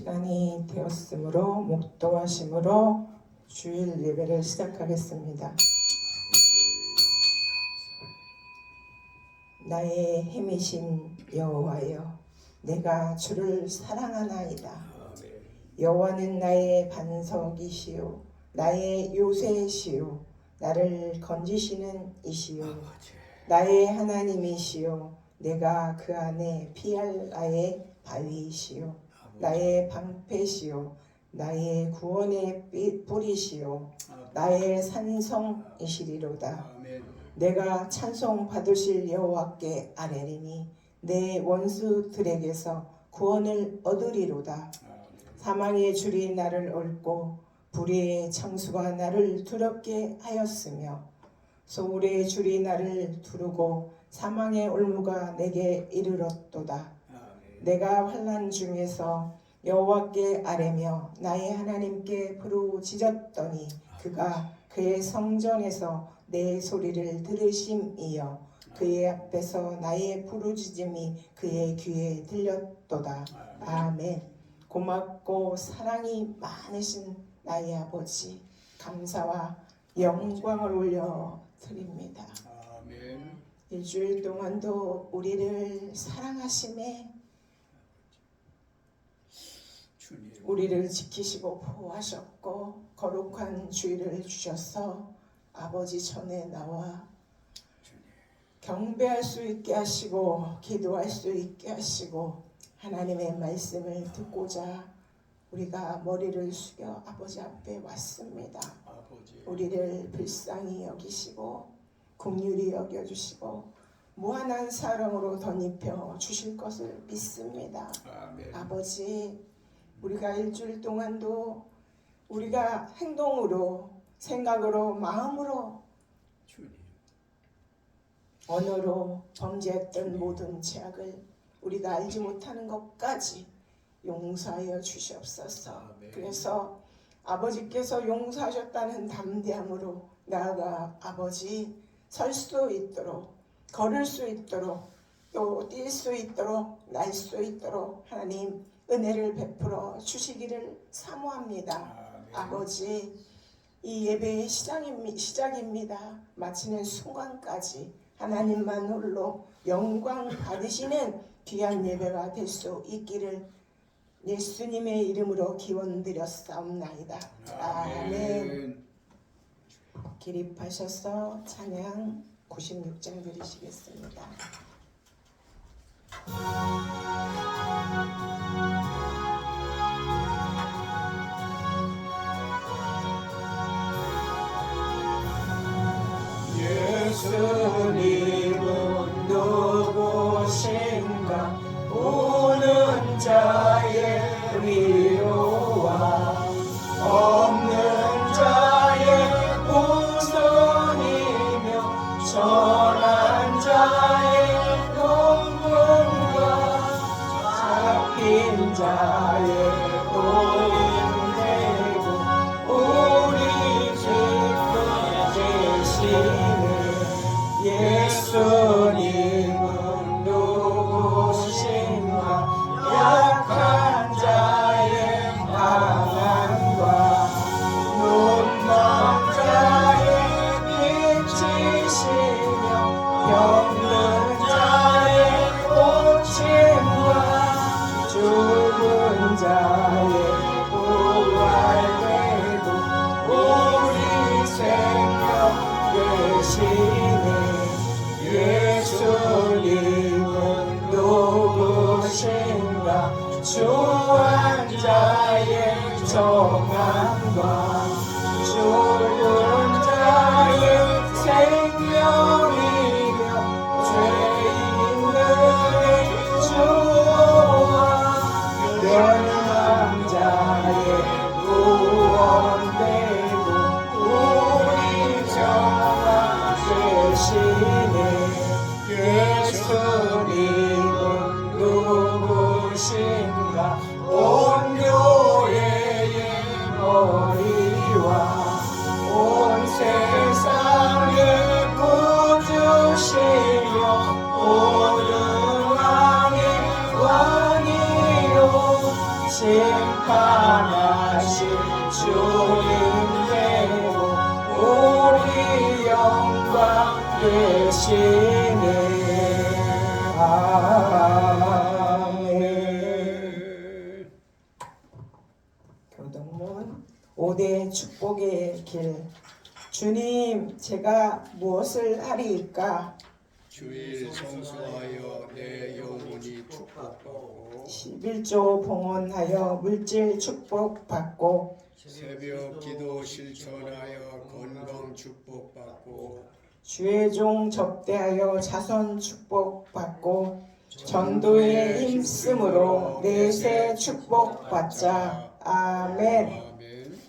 시간이 되었으므로 목도하심으로 주일 예배를 시작하겠습니다. 나의 힘이신 여호와여, 내가 주를 사랑하나이다. 여호와는 나의 반석이시요 나의 요새시요 나를 건지시는 이시요 나의 하나님이시요 내가 그 안에 피할 나의 바위이시요 나의 방패시요 나의 구원의 뿌리시요 나의 산성이시리로다. 내가 찬송 받으실 여호와께 아뢰리니 내 원수들에게서 구원을 얻으리로다. 사망의 줄이 나를 얽고 불의의 창수가 나를 두렵게 하였으며 소울의 줄이 나를 두르고 사망의 올무가 내게 이르렀도다. 내가 환난 중에서 여호와께 아뢰며 나의 하나님께 부르짖었더니 그가 그의 성전에서 내 소리를 들으심이여 그의 앞에서 나의 부르짖음이 그의 귀에 들렸도다. 아멘. 고맙고 사랑이 많으신 나의 아버지, 감사와 영광을 올려 드립니다. 아멘. 일주일 동안도 우리를 사랑하심에 주님. 우리를 지키시고 보호하셨고 거룩한 주일을 주셔서 아버지 전에 나와 경배할 수 있게 하시고 기도할 수 있게 하시고 하나님의 말씀을 듣고자 우리가 머리를 숙여 아버지 앞에 왔습니다. 아버지. 우리를 불쌍히 여기시고 긍휼히 여겨주시고 무한한 사랑으로 덧입혀 주실 것을 믿습니다. 아멘. 아버지, 우리가 일주일 동안도 우리가 행동으로 생각으로 마음으로 주님. 언어로 범죄했던 모든 죄악을 우리가 알지 못하는 것까지 용서하여 주시옵소서. 아멘. 그래서 아버지께서 용서하셨다는 담대함으로 나아가 아버지 설 수 있도록 걸을 수 있도록 또 뛸 수 있도록 날 수 있도록 하나님 은혜를 베풀어 주시기를 사모합니다. 아멘. 아버지, 이 예배의 시작입니다. 마치는 순간까지 하나님만 홀로 영광 받으시는 귀한 예배가 될 수 있기를 예수님의 이름으로 기원드렸사옵나이다. 아멘. 기립하셔서 찬양 96장 드리시겠습니다. 예수님은 누구신가? 오는 자의 위로와 없는 자의 우선이며 전한 자의 영광과 잡힌 자의 도인되고 우리 지금 계시네. 예수님은 누구신가? 약한 자의 방안과 눈먼 자의 빛이시며 병든 자의 고침과 죽은 자의 부활되고 우리 생명 되시네. 예수님은 누구신가? 주한 자의 정함과 죽은 자의 생명이며 죄인들의 주와 멸망 자의 구원되고 우리 정함 되시네. 예수님은 누구신가? 온 교회의 주시니 아멘. 교동문 5대 축복의 길. 주님, 제가 무엇을 하리이까? 주일 성수하여 내 영혼이 축복받고 11조 봉헌하여 물질 축복받고 새벽 기도 실천하여 건강 축복받고 주의 종 접대하여 자손 축복받고 전도에 힘쓰므로 내세 축복받자. 아멘. 아멘.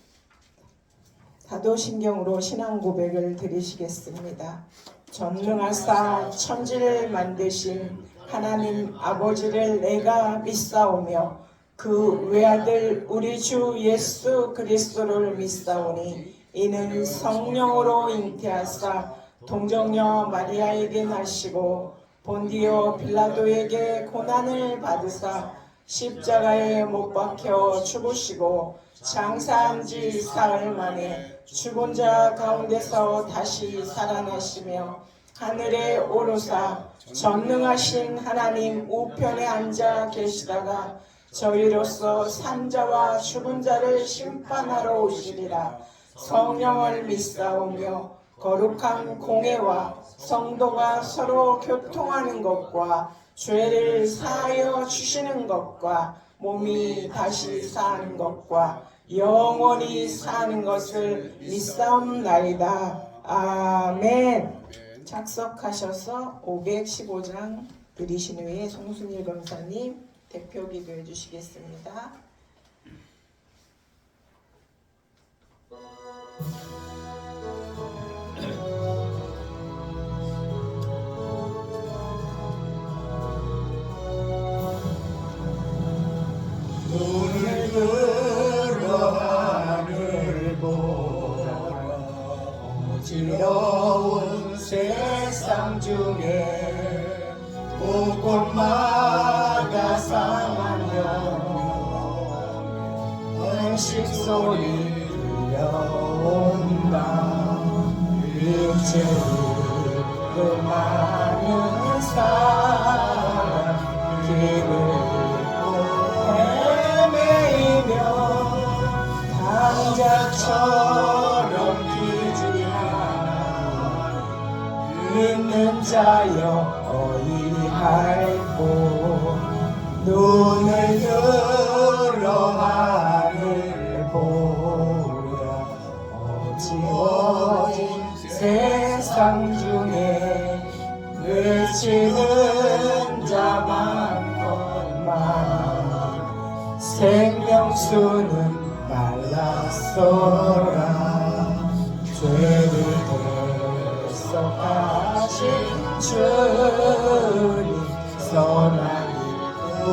사도신경으로 신앙 고백을 드리시겠습니다. 전능하사 천지를 만드신 하나님 아버지를 내가 믿사오며 그 외아들 우리 주 예수 그리스도를 믿사오니 이는 성령으로 잉태하사 동정녀 마리아에게 나시고 본디오 빌라도에게 고난을 받으사 십자가에 못 박혀 죽으시고 장사한 지 사흘 만에 죽은 자 가운데서 다시 살아나시며 하늘에 오르사 전능하신 하나님 우편에 앉아 계시다가 저희로서 산 자와 죽은 자를 심판하러 오시리라. 성령을 믿사오며 거룩한 공회와 성도가 서로 교통하는 것과 죄를 사하여 주시는 것과 몸이 다시 사는 것과 영원히 사는 것을 믿사옵나이다. 아멘. 착석하셔서 515장 드리신 후에 송순일 검사님 대표 기도해 주시겠습니다. 눈을 들어 하늘 보라 어지러운 세상 중에 곳곳마다 상한 영혼 은식 소리 들려온다. 일체의 그 많은 사람 길을 헤매이며 당자처럼 뛰지 않아 있는 자여 어이할꼬 눈을 들어 하늘 보라 어지러진 세상 중에 외치는 자 많건만 생명수는 말랐소라. 죄를 대속하신 주님 선한 이름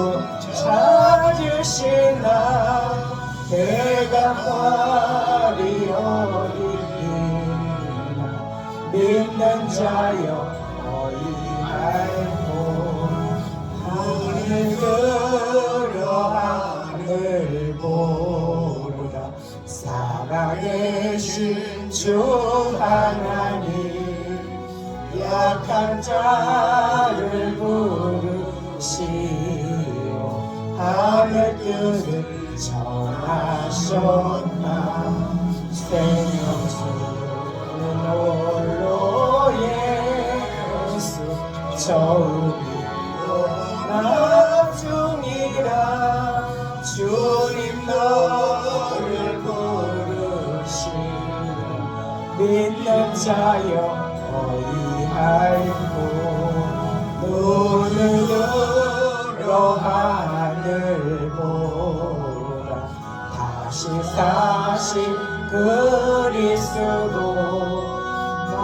찾으시나 대감발이 어디나 믿는 자여 어이할꼬 눈을 들어 하늘 보라 살아계신 주 하나님 약한 자를 부르시오 하늘 뜻을 전하셨나 생명수는 홀로 예수 저음이로 나중이라 주님 너를 부르시오 믿는 자여 어이할꼬 눈을 들어 하늘 보라 다시 사신 그리스도 만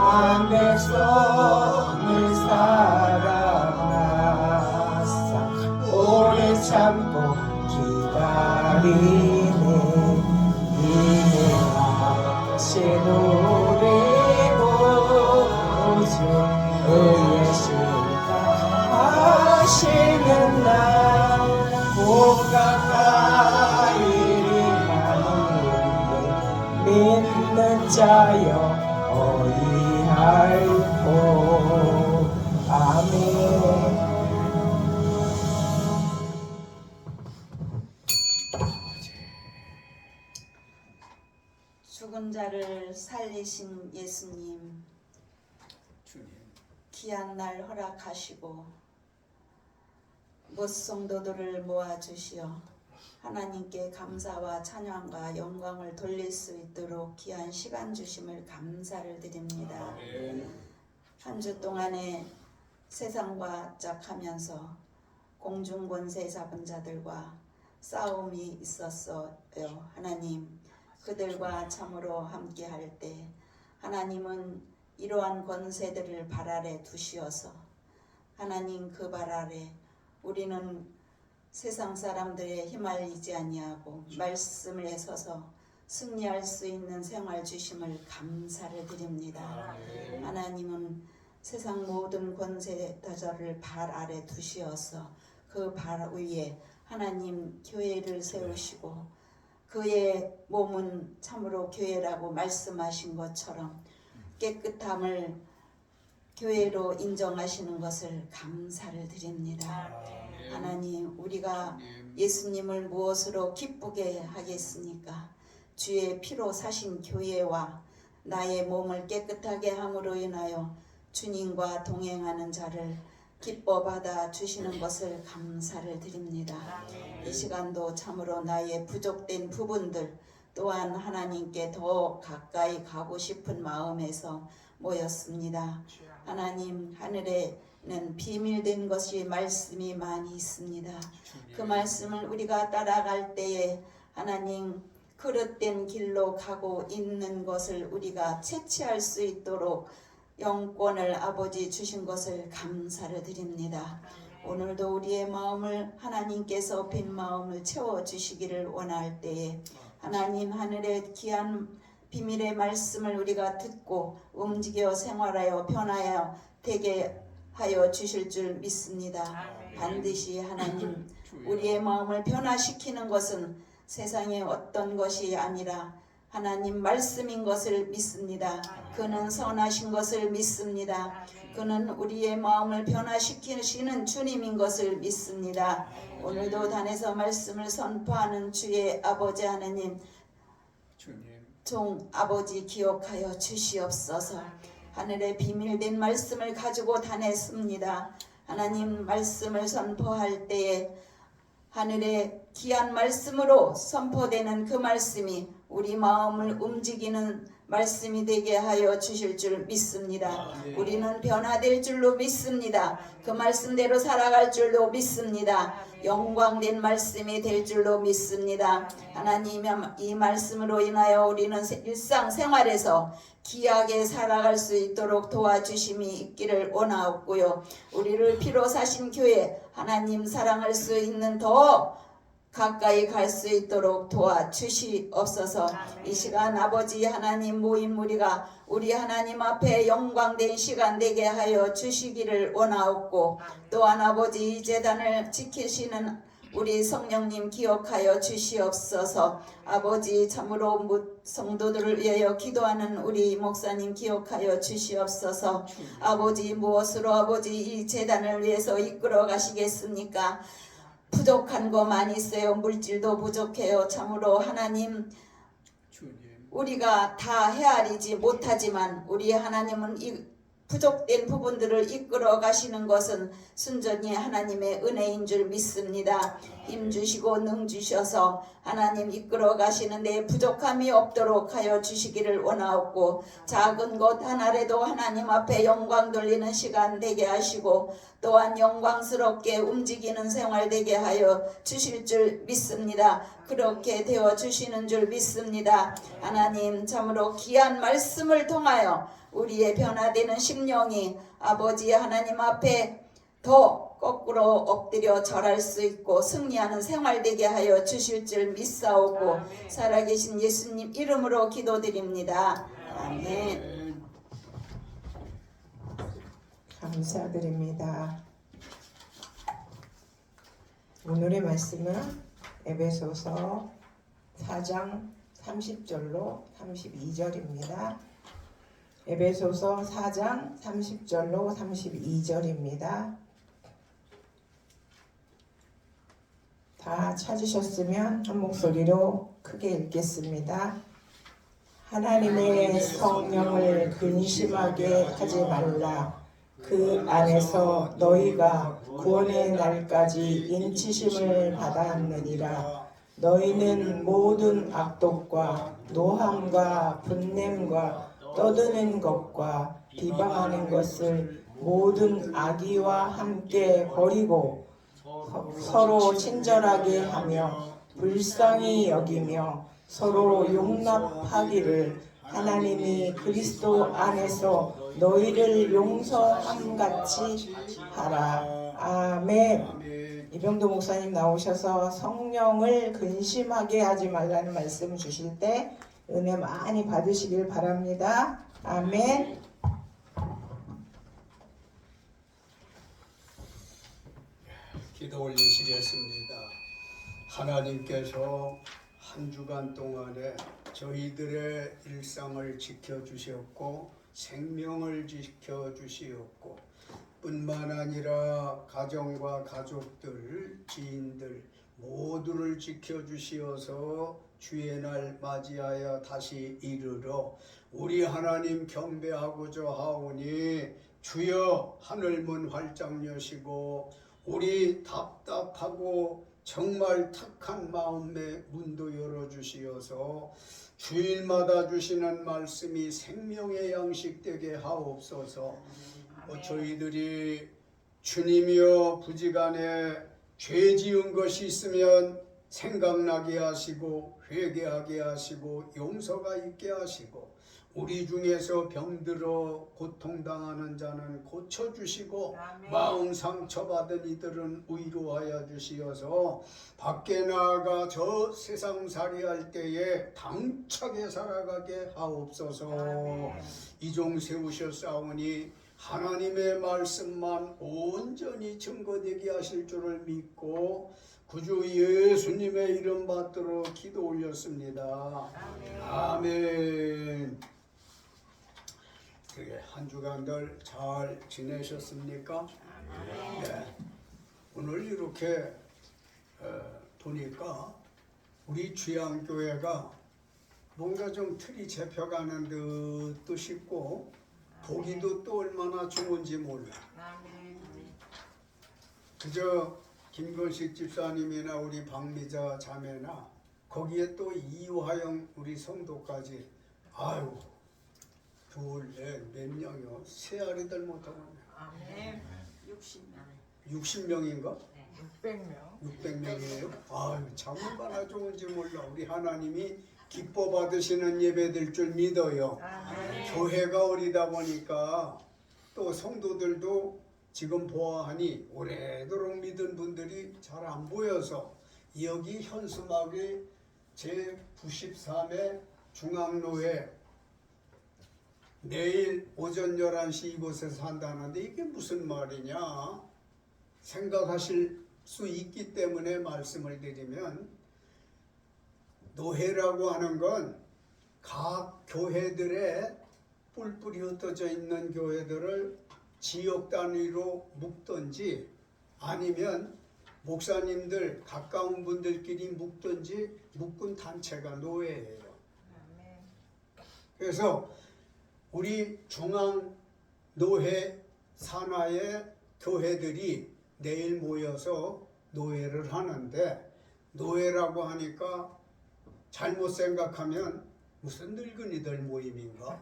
백성을 사랑하사 오래 참고 기다리네 이해하신 우리 구주 의의 신가 하시는 날 복각하이리 하는데 믿는 자여 어이할꼬 죽은 자를 살리신 예수님, 주님 귀한 날 허락하시고 못성도들을 모아주시어 하나님께 감사와 찬양과 영광을 돌릴 수 있도록 귀한 시간 주심을 감사를 드립니다. 한 주 동안에 세상과 짝하면서 공중권세 잡은 자들과 싸움이 있었어요. 하나님, 그들과 참으로 함께할 때 하나님은 이러한 권세들을 발 아래 두시어서 하나님 그 발 아래 우리는 세상 사람들의 휘말리지 아니하고 말씀을 서서 승리할 수 있는 생활 주심을 감사를 드립니다. 하나님은 세상 모든 권세자들을 발 아래 두시어서 그 발 위에 하나님 교회를 세우시고 그의 몸은 참으로 교회라고 말씀하신 것처럼 깨끗함을 교회로 인정하시는 것을 감사를 드립니다. 하나님, 우리가 예수님을 무엇으로 기쁘게 하겠습니까? 주의 피로 사신 교회와 나의 몸을 깨끗하게 함으로 인하여 주님과 동행하는 자를 기뻐 받아 주시는 것을 감사를 드립니다. 이 시간도 참으로 나의 부족된 부분들 또한 하나님께 더 가까이 가고 싶은 마음에서 모였습니다. 하나님, 하늘에는 비밀된 것이 말씀이 많이 있습니다. 그 말씀을 우리가 따라갈 때에 하나님 그릇된 길로 가고 있는 것을 우리가 채취할 수 있도록 영권을 아버지 주신 것을 감사를 드립니다. 오늘도 우리의 마음을 하나님께서 빈 마음을 채워주시기를 원할 때에 하나님 하늘의 귀한 비밀의 말씀을 우리가 듣고 움직여 생활하여 변하여 되게 하여 주실 줄 믿습니다. 반드시 하나님 우리의 마음을 변화시키는 것은 세상의 어떤 것이 아니라 하나님 말씀인 것을 믿습니다. 그는 선하신 것을 믿습니다. 그는 우리의 마음을 변화시키시는 주님인 것을 믿습니다. 오늘도 단에서 말씀을 선포하는 주의 아버지 하나님, 종 아버지 기억하여 주시옵소서. 하늘의 비밀된 말씀을 가지고 다녔습니다. 하나님 말씀을 선포할 때에 하늘의 귀한 말씀으로 선포되는 그 말씀이 우리 마음을 움직이는 말씀이 되게 하여 주실 줄 믿습니다. 우리는 변화될 줄로 믿습니다. 그 말씀대로 살아갈 줄로 믿습니다. 영광된 말씀이 될 줄로 믿습니다. 하나님 이 말씀으로 인하여 우리는 일상생활에서 귀하게 살아갈 수 있도록 도와주심이 있기를 원하옵고요. 우리를 피로 사신 교회 하나님 사랑할 수 있는 더 가까이 갈 수 있도록 도와주시옵소서. 이 시간 아버지 하나님 모인 우리가 우리 하나님 앞에 영광된 시간 되게 하여 주시기를 원하옵고 또한 아버지 이 재단을 지키시는 우리 성령님 기억하여 주시옵소서. 아버지 참으로 성도들을 위하여 기도하는 우리 목사님 기억하여 주시옵소서. 아버지 무엇으로 아버지 이 재단을 위해서 이끌어 가시겠습니까? 부족한 거 많이 있어요. 물질도 부족해요. 참으로 하나님 우리가 다 헤아리지 못하지만 우리 하나님은 이 부족된 부분들을 이끌어 가시는 것은 순전히 하나님의 은혜인 줄 믿습니다. 힘 주시고 능 주셔서 하나님 이끌어 가시는데 부족함이 없도록 하여 주시기를 원하옵고 작은 것 하나라도 하나님 앞에 영광 돌리는 시간 되게 하시고 또한 영광스럽게 움직이는 생활 되게 하여 주실 줄 믿습니다. 그렇게 되어 주시는 줄 믿습니다. 하나님 참으로 귀한 말씀을 통하여 우리의 변화되는 심령이 아버지 하나님 앞에 더 거꾸로 엎드려 절할 수 있고 승리하는 생활 되게 하여 주실 줄 믿사오고 살아계신 예수님 이름으로 기도드립니다. 아멘. 감사드립니다. 오늘의 말씀은 에베소서 4장 30절로 32절입니다. 에베소서 4장 30절로 32절입니다. 다 찾으셨으면 한 목소리로 크게 읽겠습니다. 하나님의 성령을 근심하게 하지 말라. 그 안에서 너희가 구원의 날까지 인치심을 받았느니라. 너희는 모든 악독과 노함과 분냄과 떠드는 것과 비방하는 것을 모든 악의와 함께 버리고 서로 친절하게 하며 불쌍히 여기며 서로 용납하기를 하나님이 그리스도 안에서 너희를 용서함 같이 하라. 아멘. 아멘. 이병도 목사님 나오셔서 성령을 근심하게 하지 말라는 말씀 주실 때 은혜 많이 받으시길 바랍니다. 아멘. 기도 올리시겠습니다. 하나님께서 한 주간 동안에 저희들의 일상을 지켜주셨고 생명을 지켜주시었고 뿐만 아니라 가정과 가족들, 지인들 모두를 지켜주시어서 주의 날 맞이하여 다시 이르러 우리 하나님 경배하고자 하오니 주여 하늘문 활짝 여시고 우리 답답하고 정말 탁한 마음의 문도 열어주시어서 주일마다 주시는 말씀이 생명의 양식 되게 하옵소서. 저희들이 주님이여 부지간에 죄 지은 것이 있으면 생각나게 하시고 회개하게 하시고 용서가 있게 하시고 우리 중에서 병들어 고통당하는 자는 고쳐주시고 마음 상처받은 이들은 위로하여 주시어서 밖에 나아가 저 세상살이 할 때에 당차게 살아가게 하옵소서. 이종 세우셨사오니 하나님의 말씀만 온전히 증거되게 하실 줄을 믿고 구주 예수님의 이름 받들어 기도 올렸습니다. 아멘. 한 주간들 잘 지내셨습니까? 네. 오늘 이렇게 보니까 우리 주양교회가 뭔가 좀 틀이 잡혀가는 듯도 싶고 보기도 또 얼마나 좋은지 몰라. 그저 김건식 집사님이나 우리 박미자 자매나 거기에 또 이화영 우리 성도까지 아유 둘, 넷, 몇 명이요? 세알이들 못하겠네. 아멘. 60명인가? 600명. 600명이에요? 아유 참 얼마나 좋은지 몰라. 우리 하나님이 기뻐 받으시는 예배될 줄 믿어요. 교회가 어리다 보니까 또 성도들도 지금 보아하니 오래도록 믿은 분들이 잘 안 보여서 여기 현수막에 제93회 중앙로에 내일 오전 11시 이곳에서 한다는데 이게 무슨 말이냐 생각하실 수 있기 때문에 말씀을 드리면 노회라고 하는 건 각 교회들의 뿔뿔이 흩어져 있는 교회들을 지역 단위로 묶든지 아니면 목사님들 가까운 분들끼리 묶든지 묶은 단체가 노회예요. 그래서 우리 중앙노회 산하의 교회들이 내일 모여서 노회를 하는데 노회라고 하니까 잘못 생각하면 무슨 늙은이들 모임인가?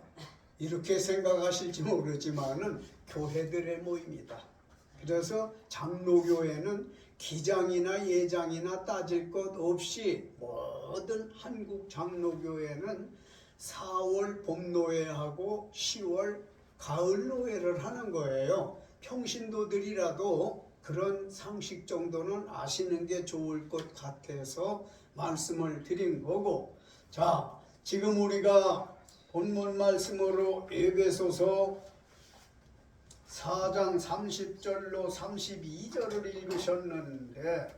이렇게 생각하실지 모르지만은 교회들의 모임이다. 그래서 장로교회는 기장이나 예장이나 따질 것 없이 모든 한국 장로교회는 4월 봄노회하고 10월 가을노회를 하는 거예요. 평신도들이라도 그런 상식 정도는 아시는 게 좋을 것 같아서 말씀을 드린 거고, 자 지금 우리가 본문 말씀으로 에베소서 4장 30절로 32절을 읽으셨는데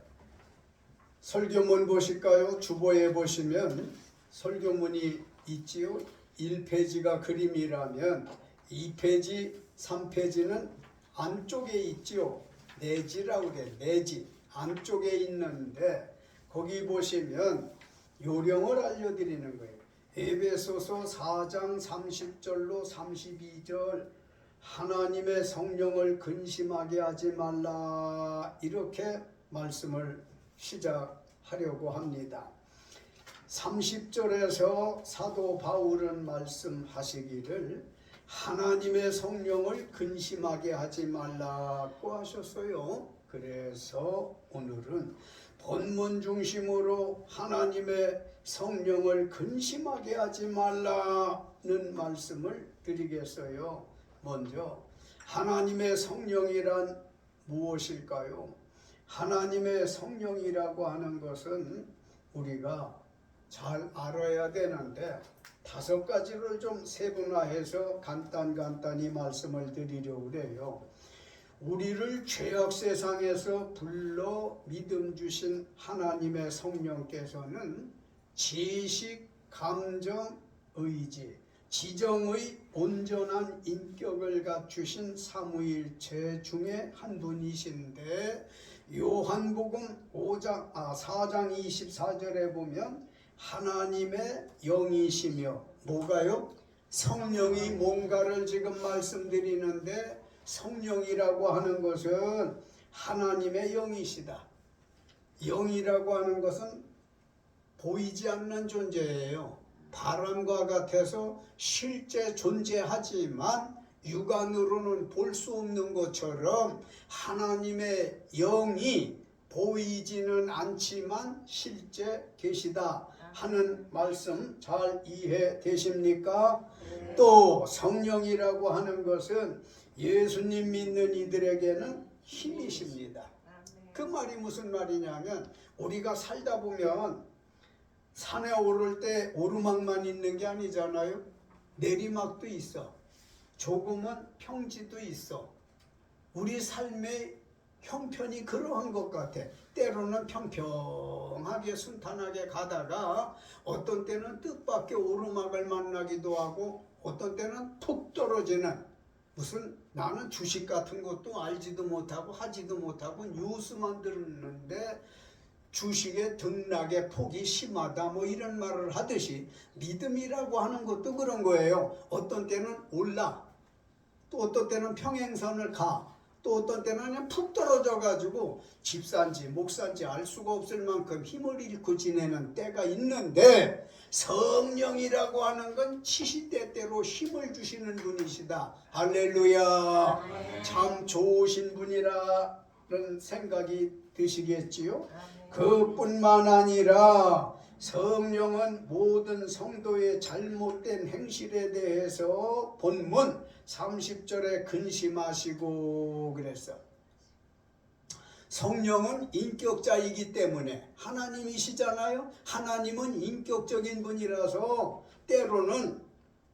설교문 보실까요? 주보에 보시면 설교문이 있지요. 1페이지가 그림이라면 2페이지, 3페이지는 안쪽에 있지요. 내지라고 그래. 내지 안쪽에 있는데 거기 보시면 요령을 알려드리는 거예요. 에베소서 4장 30절로 32절 하나님의 성령을 근심하게 하지 말라 이렇게 말씀을 시작하려고 합니다. 30절에서 사도 바울은 말씀하시기를 하나님의 성령을 근심하게 하지 말라고 하셨어요. 그래서 오늘은 본문 중심으로 하나님의 성령을 근심하게 하지 말라는 말씀을 드리겠어요. 먼저 하나님의 성령이란 무엇일까요? 하나님의 성령이라고 하는 것은 우리가 잘 알아야 되는데 5가지를 좀 세분화해서 간단히 말씀을 드리려고 그래요. 우리를 죄악 세상에서 불러 믿음 주신 하나님의 성령께서는 지식, 감정, 의지, 지정의 온전한 인격을 갖추신 삼위일체 중에 한 분이신데 요한복음 4장 24절에 보면 하나님의 영이시며 뭐가요? 성령이 뭔가를 지금 말씀드리는데 성령이라고 하는 것은 하나님의 영이시다. 영이라고 하는 것은 보이지 않는 존재예요. 바람과 같아서 실제 존재하지만 육안으로는 볼 수 없는 것처럼 하나님의 영이 보이지는 않지만 실제 계시다 하는 말씀 잘 이해되십니까? 또 성령이라고 하는 것은 예수님 믿는 이들에게는 힘이십니다. 그 말이 무슨 말이냐면 우리가 살다 보면 산에 오를 때 오르막만 있는 게 아니잖아요. 내리막도 있어. 조금은 평지도 있어. 우리 삶의 형편이 그러한 것 같아. 때로는 평평하게 순탄하게 가다가 어떤 때는 뜻밖의 오르막을 만나기도 하고 어떤 때는 푹 떨어지는 무슨 나는 주식 같은 것도 알지도 못하고 하지도 못하고 뉴스만 듣는데 주식의 등락의 폭이 심하다 뭐 이런 말을 하듯이 믿음이라고 하는 것도 그런 거예요. 어떤 때는 올라 또 어떤 때는 평행선을 가 또 어떤 때는 그냥 푹 떨어져 가지고 집산지 목산지 알 수가 없을 만큼 힘을 잃고 지내는 때가 있는데 성령이라고 하는 건 시시때때로 힘을 주시는 분이시다. 할렐루야. 참 좋으신 분이라는 생각이 드시겠지요. 그뿐만 아니라 성령은 모든 성도의 잘못된 행실에 대해서 본문 30절에 근심하시고 그랬어. 성령은 인격자이기 때문에 하나님이시잖아요. 하나님은 인격적인 분이라서 때로는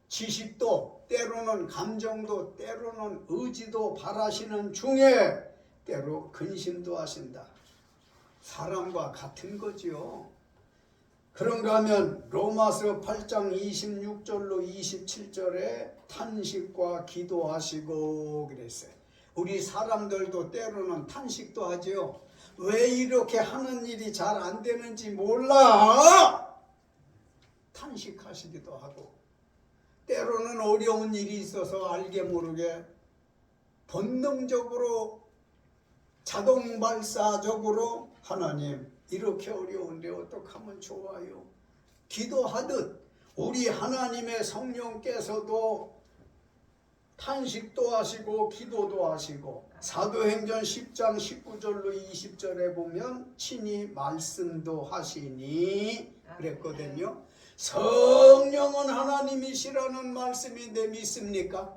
지식도 때로는 감정도 때로는 의지도 바라시는 중에 때로 근심도 하신다. 사람과 같은 거지요. 그런가 하면 로마서 8장 26절로 27절에 탄식과 기도하시고 그랬어요. 우리 사람들도 때로는 탄식도 하지요. 왜 이렇게 하는 일이 잘 안 되는지 몰라 탄식하시기도 하고 때로는 어려운 일이 있어서 알게 모르게 본능적으로 자동 발사적으로 하나님 이렇게 어려운데 어떡하면 좋아요? 기도하듯 우리 하나님의 성령께서도 탄식도 하시고 기도도 하시고 사도행전 10장 19절로 20절에 보면 친히 말씀도 하시니 그랬거든요. 성령은 하나님이시라는 말씀인데 믿습니까?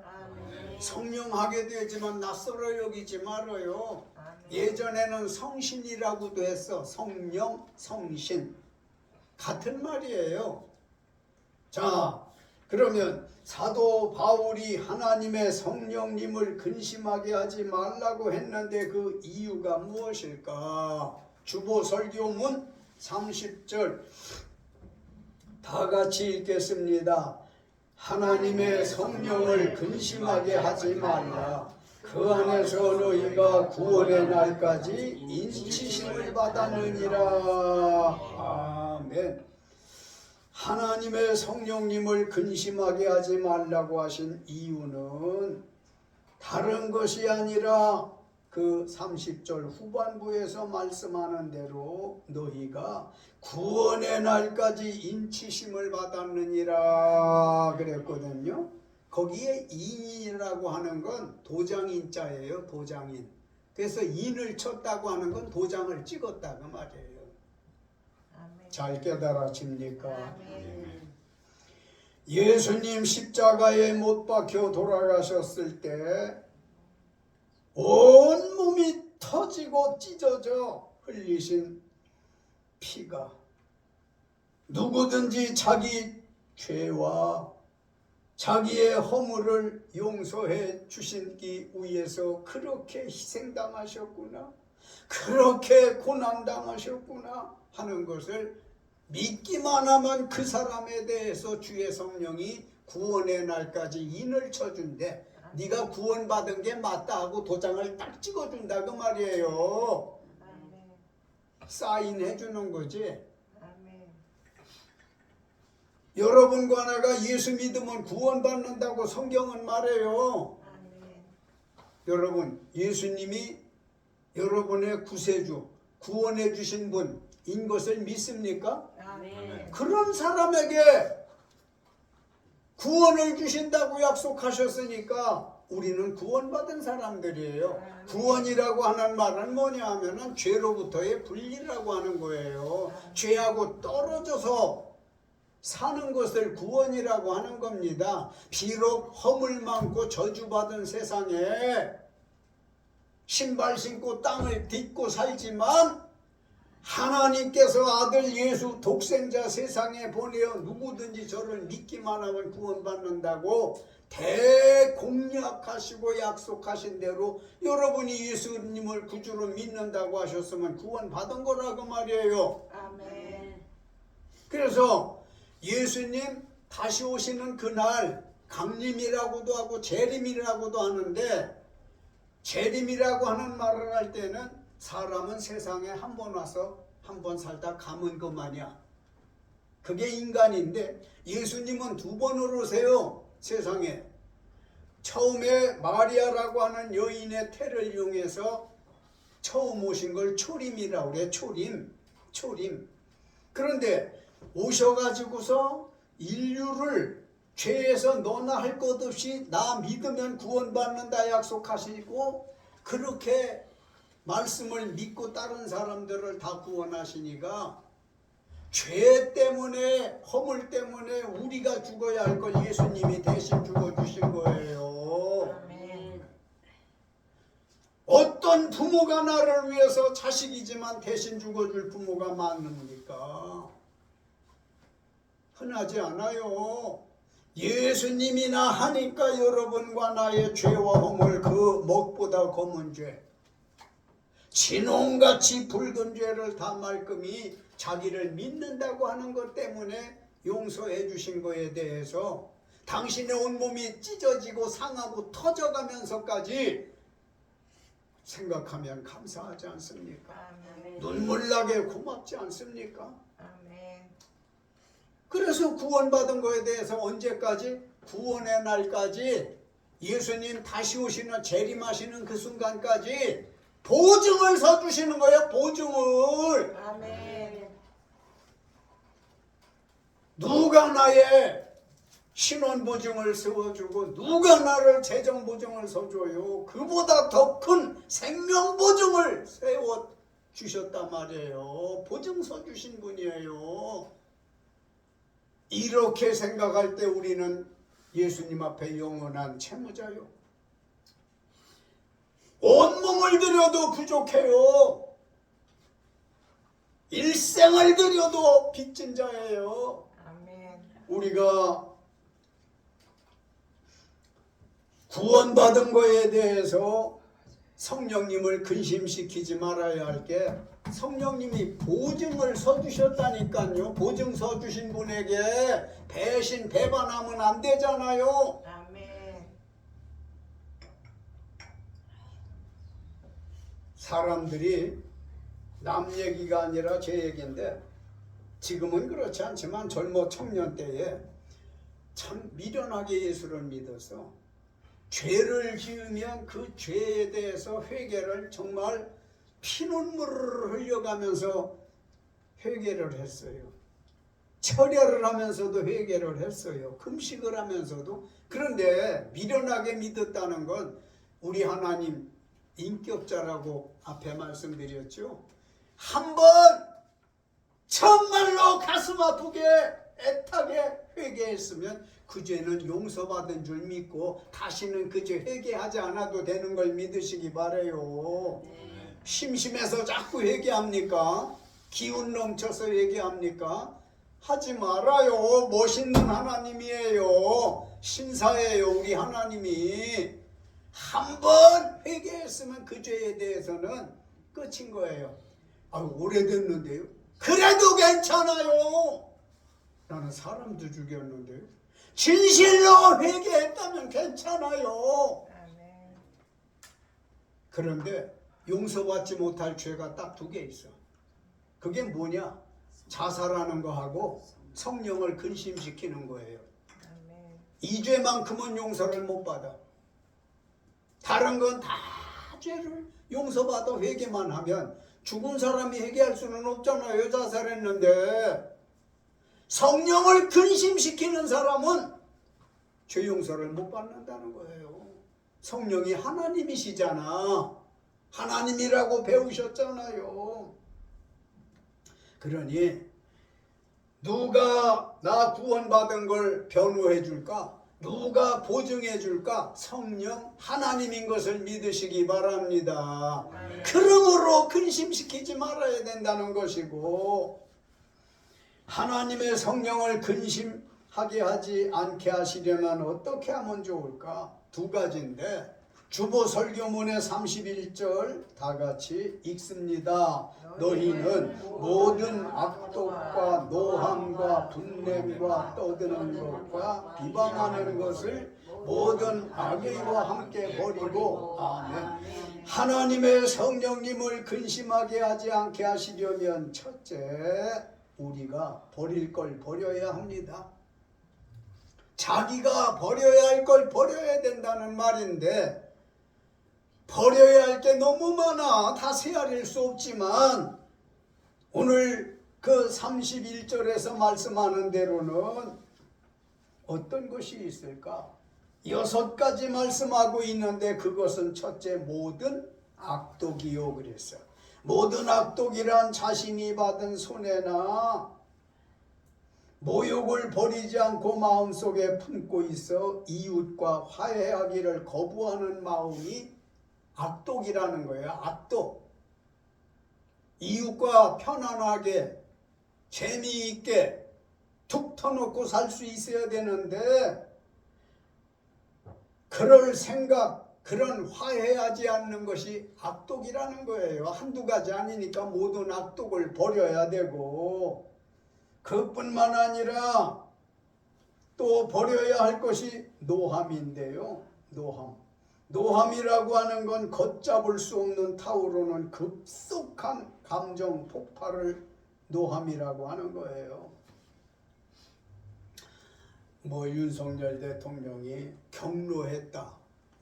성령 하게 되지만 낯설어 여기지 말아요. 예전에는 성신이라고도 했어. 성령, 성신 같은 말이에요. 자, 그러면 사도 바울이 하나님의 성령님을 근심하게 하지 말라고 했는데 그 이유가 무엇일까? 주보 설교문 30절 다 같이 읽겠습니다. 하나님의 성령을 근심하게 하지 말라. 그 안에서 너희가 구원의 날까지 인치심을 받았느니라. 아멘. 하나님의 성령님을 근심하게 하지 말라고 하신 이유는 다른 것이 아니라 그 30절 후반부에서 말씀하는 대로 너희가 구원의 날까지 인치심을 받았느니라 그랬거든요. 거기에 인이라고 하는 건 도장인자예요. 도장인. 그래서 인을 쳤다고 하는 건 도장을 찍었다 그 말이에요. 잘 깨달아집니까? 예수님 십자가에 못 박혀 돌아가셨을 때 온몸이 터지고 찢어져 흘리신 피가 누구든지 자기 죄와 자기의 허물을 용서해 주시기 위해서 그렇게 희생당하셨구나, 그렇게 고난당하셨구나 하는 것을 믿기만 하면 그 사람에 대해서 주의 성령이 구원의 날까지 인을 쳐준대. 네가 구원받은 게 맞다 하고 도장을 딱 찍어준다 그 말이에요. 사인해 주는 거지. 여러분과 내가 예수 믿으면 구원받는다고 성경은 말해요. 여러분, 예수님이 여러분의 구세주, 구원해 주신 분인 것을 믿습니까? 그런 사람에게 구원을 주신다고 약속하셨으니까 우리는 구원받은 사람들이에요. 구원이라고 하는 말은 뭐냐 하면은 죄로부터의 분리라고 하는 거예요. 죄하고 떨어져서 사는 것을 구원이라고 하는 겁니다. 비록 허물 많고 저주받은 세상에 신발 신고 땅을 딛고 살지만 하나님께서 아들 예수 독생자 세상에 보내어 누구든지 저를 믿기만 하면 구원받는다고 대공약하시고 약속하신 대로 여러분이 예수님을 구주로 믿는다고 하셨으면 구원받은 거라고 말이에요. 아멘. 그래서 예수님 다시 오시는 그날 강림이라고도 하고 재림이라고도 하는데, 재림이라고 하는 말을 할 때는 사람은 세상에 한 번 와서 한 번 살다 가면 그만이야. 그게 인간인데 예수님은 두 번을 오세요. 세상에. 처음에 마리아라고 하는 여인의 태를 이용해서 처음 오신 걸 초림이라고 그래. 초림. 그런데 오셔가지고서 인류를 죄에서 너나 할 것 없이 나 믿으면 구원받는다 약속하시고 그렇게 말씀을 믿고 다른 사람들을 다 구원하시니까 죄 때문에 허물 때문에 우리가 죽어야 할 걸 예수님이 대신 죽어주신 거예요. 아멘. 어떤 부모가 나를 위해서 자식이지만 대신 죽어줄 부모가 많습니까? 흔하지 않아요. 예수님이나 하니까 여러분과 나의 죄와 허물 그 먹보다 검은 죄, 진홍같이 붉은 죄를 다 말끔히 자기를 믿는다고 하는 것 때문에 용서해 주신 것에 대해서 당신의 온몸이 찢어지고 상하고 터져가면서까지 생각하면 감사하지 않습니까? 아멘. 눈물나게 고맙지 않습니까? 아멘. 그래서 구원받은 것에 대해서 언제까지? 구원의 날까지, 예수님 다시 오시는 재림하시는 그 순간까지 보증을 서주시는 거예요. 보증을. 아멘. 누가 나의 신원보증을 세워주고 누가 나를 재정보증을 서줘요. 그보다 더 큰 생명보증을 세워주셨단 말이에요. 보증 서주신 분이에요. 이렇게 생각할 때 우리는 예수님 앞에 영원한 채무자요. 온몸을 들여도 부족해요. 일생을 들여도 빚진 자예요. 아멘. 우리가 구원받은 거에 대해서 성령님을 근심시키지 말아야 할 게, 성령님이 보증을 서주셨다니까요. 보증 서주신 분에게 배신 배반하면 안 되잖아요. 아멘. 사람들이 남 얘기가 아니라 제 얘기인데, 지금은 그렇지 않지만 젊어 청년 때에 참 미련하게 예수를 믿어서 죄를 지으면 그 죄에 대해서 회개를 정말 피눈물을 흘려가면서 회개를 했어요. 철야를 하면서도 회개를 했어요. 금식을 하면서도. 그런데 미련하게 믿었다는 건 우리 하나님 인격자라고 앞에 말씀드렸죠. 한번 정말로 가슴 아프게 애타게 회개했으면 그 죄는 용서받은 줄 믿고 다시는 그 죄 회개하지 않아도 되는 걸 믿으시기 바라요. 심심해서 자꾸 회개합니까? 기운 넘쳐서 회개합니까? 하지 말아요. 멋있는 하나님이에요. 신사예요. 우리 하나님이 한번 회개했으면 그 죄에 대해서는 끝인 거예요. 아유, 오래됐는데요. 그래도 괜찮아요. 나는 사람도 죽였는데요. 진실로 회개했다면 괜찮아요. 그런데 용서받지 못할 죄가 딱 2개 있어. 그게 뭐냐? 자살하는 거하고 성령을 근심시키는 거예요. 이 죄만큼은 용서를 못 받아. 다른 건 다 죄를 용서받아 회개만 하면 죽은 사람이 회개할 수는 없잖아요. 자살했는데. 성령을 근심시키는 사람은 죄 용서를 못 받는다는 거예요. 성령이 하나님이시잖아. 하나님이라고 배우셨잖아요. 그러니 누가 나 구원받은 걸 변호해 줄까? 누가 보증해 줄까? 성령 하나님인 것을 믿으시기 바랍니다. 그러므로 근심시키지 말아야 된다는 것이고, 하나님의 성령을 근심하게 하지 않게 하시려면 어떻게 하면 좋을까? 2가지인데 주보 설교문의 31절 다 같이 읽습니다. 너희는 모든 악독과 노함과 분냄과 떠드는 것과 비방하는 것을 모든 악의와 함께 버리고, 아멘. 하나님의 성령님을 근심하게 하지 않게 하시려면 첫째, 우리가 버릴 걸 버려야 합니다. 자기가 버려야 할 걸 버려야 된다는 말인데, 버려야 할 게 너무 많아. 다 세아릴 수 없지만 오늘 그 31절에서 말씀하는 대로는 어떤 것이 있을까? 6가지 말씀하고 있는데 그것은 첫째, 모든 악독이요 그랬어. 모든 악독이란 자신이 받은 손해나 모욕을 버리지 않고 마음속에 품고 있어 이웃과 화해하기를 거부하는 마음이 악독이라는 거예요. 악독. 이웃과 편안하게 재미있게 툭 터놓고 살 수 있어야 되는데 그럴 생각, 그런 화해하지 않는 것이 악독이라는 거예요. 1-2가지 아니니까 모든 악독을 버려야 되고, 그뿐만 아니라 또 버려야 할 것이 노함인데요. 노함이라고 하는 건 걷잡을 수 없는 타오르는 급속한 감정 폭발을 노함이라고 하는 거예요. 윤석열 대통령이 경로했다.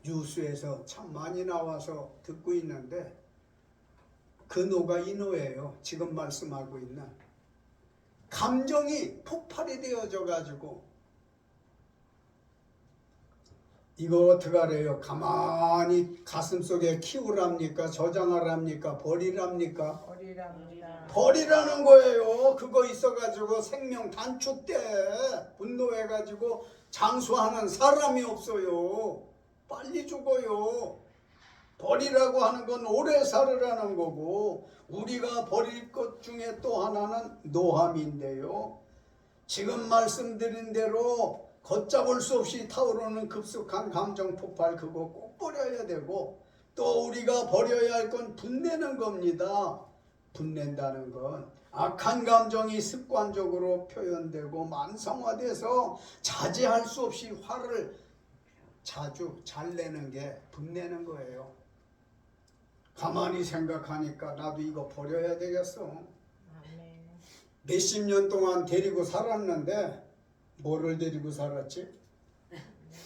뉴스에서 참 많이 나와서 듣고 있는데 그 노가 이 노예요. 지금 말씀하고 있는. 감정이 폭발이 되어져 가지고 이거 어떡하래요? 가만히 가슴속에 키우랍니까? 저장하랍니까? 버리랍니까? 버리라는 거예요. 그거 있어가지고 생명 단축돼. 분노해가지고 장수하는 사람이 없어요. 빨리 죽어요. 버리라고 하는 건 오래 살으라는 거고, 우리가 버릴 것 중에 또 하나는 노함인데요. 지금 말씀드린 대로 걷잡을 수 없이 타오르는 급속한 감정 폭발, 그거 꼭 버려야 되고, 또 우리가 버려야 할 건 분내는 겁니다. 분낸다는 건 악한 감정이 습관적으로 표현되고 만성화돼서 자제할 수 없이 화를 자주 잘 내는 게 분내는 거예요. 가만히 생각하니까 나도 이거 버려야 되겠어. 몇십 년 동안 데리고 살았는데 뭐를 데리고 살았지?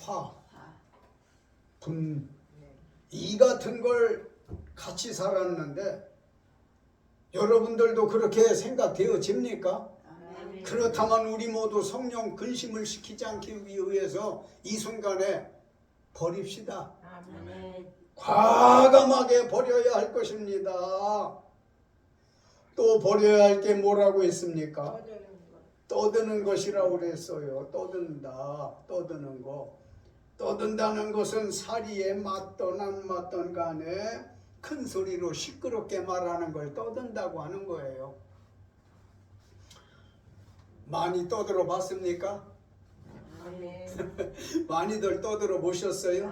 화, 분, 이 같은 걸 같이 살았는데 여러분들도 그렇게 생각되어집니까? 그렇다면 우리 모두 성령 근심을 시키지 않기 위해서 이 순간에 버립시다. 과감하게 버려야 할 것입니다. 또 버려야 할 게 뭐라고 했습니까? 떠드는 것이라고 그랬어요. 떠든다. 떠드는 거. 떠든다는 것은 사리에 맞던 안 맞던 간에 큰 소리로 시끄럽게 말하는 걸 떠든다고 하는 거예요. 많이 떠들어 봤습니까? 많이들 떠들어 보셨어요?